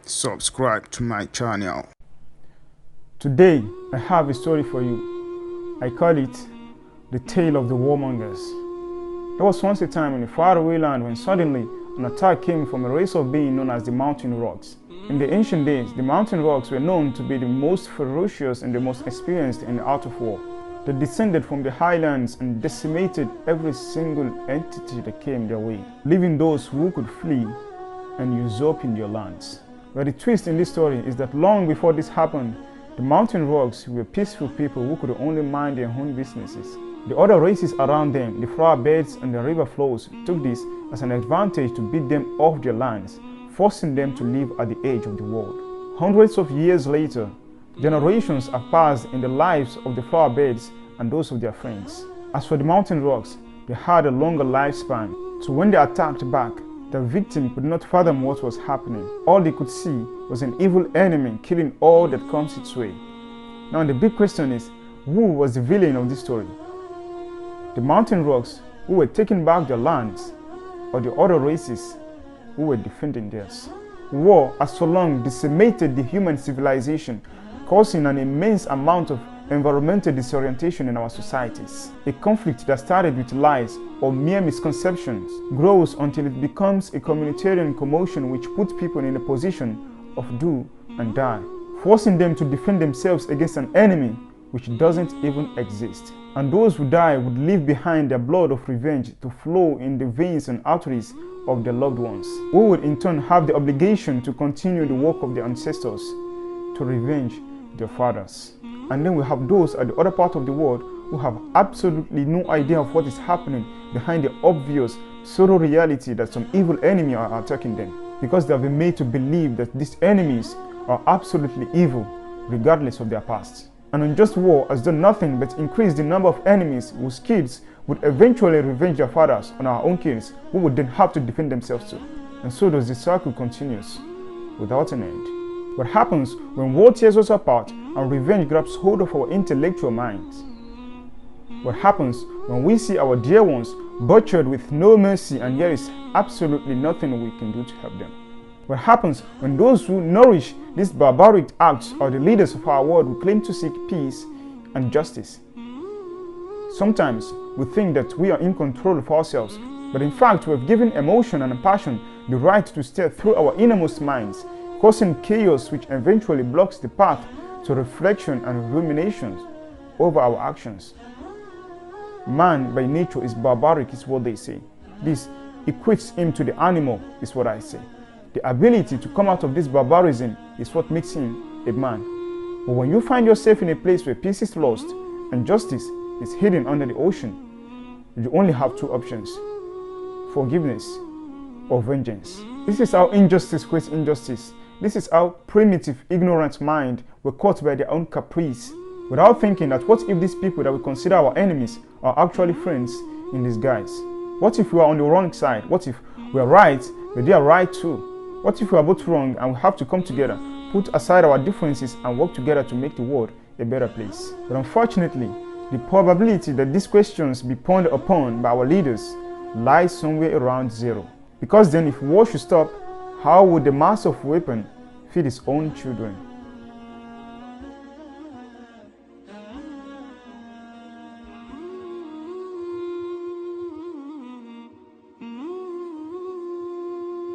subscribe to my channel. Today, I have a story for you. I call it The Tale of the Warmongers. There was once a time in a faraway land when suddenly an attack came from a race of beings known as the Mountain Rogues. In the ancient days, the Mountain Rogues were known to be the most ferocious and the most experienced in the art of war. They descended from the highlands and decimated every single entity that came their way, leaving those who could flee and usurping their lands. But the twist in this story is that long before this happened, the Mountain Rogues were peaceful people who could only mind their own businesses. The other races around them, the flower beds and the river flows, took this as an advantage to beat them off their lands, forcing them to live at the edge of the world. Hundreds of years later, generations have passed in the lives of the flower beds and those of their friends. As for the Mountain Rogues, they had a longer lifespan, so when they attacked back, the victim could not fathom what was happening. All they could see was an evil enemy killing all that comes its way. Now the big question is, who was the villain of this story? The Mountain Rogues who were taking back their lands, or the other races who were defending theirs? War has so long decimated the human civilization, causing an immense amount of environmental disorientation in our societies. A conflict that started with lies or mere misconceptions grows until it becomes a communitarian commotion which puts people in a position of do and die, forcing them to defend themselves against an enemy which doesn't even exist. And those who die would leave behind their blood of revenge to flow in the veins and arteries of their loved ones, who would in turn have the obligation to continue the work of their ancestors, to revenge their fathers. And then we have those at the other part of the world who have absolutely no idea of what is happening behind the obvious pseudo reality that some evil enemy are attacking them, because they have been made to believe that these enemies are absolutely evil regardless of their past. An unjust war has done nothing but increase the number of enemies whose kids would eventually revenge their fathers on our own kids, who would then have to defend themselves too. And so does the cycle continues without an end. What happens when war tears us apart and revenge grabs hold of our intellectual minds? What happens when we see our dear ones butchered with no mercy and there is absolutely nothing we can do to help them? What happens when those who nourish these barbaric acts are the leaders of our world who claim to seek peace and justice? Sometimes we think that we are in control of ourselves, but in fact we have given emotion and passion the right to stare through our innermost minds, causing chaos which eventually blocks the path to reflection and ruminations over our actions. Man by nature is barbaric is what they say. This equates him to the animal is what I say. The ability to come out of this barbarism is what makes him a man. But when you find yourself in a place where peace is lost and justice is hidden under the ocean, you only have two options: forgiveness or vengeance. This is how injustice creates injustice. This is how primitive, ignorant mind were caught by their own caprice, without thinking that what if these people that we consider our enemies are actually friends in disguise? What if we are on the wrong side? What if we are right, but they are right too? What if we are both wrong and we have to come together, put aside our differences and work together to make the world a better place? But unfortunately, the probability that these questions be pondered upon by our leaders lies somewhere around zero. Because then if war should stop, how would the master of weapon feed his own children?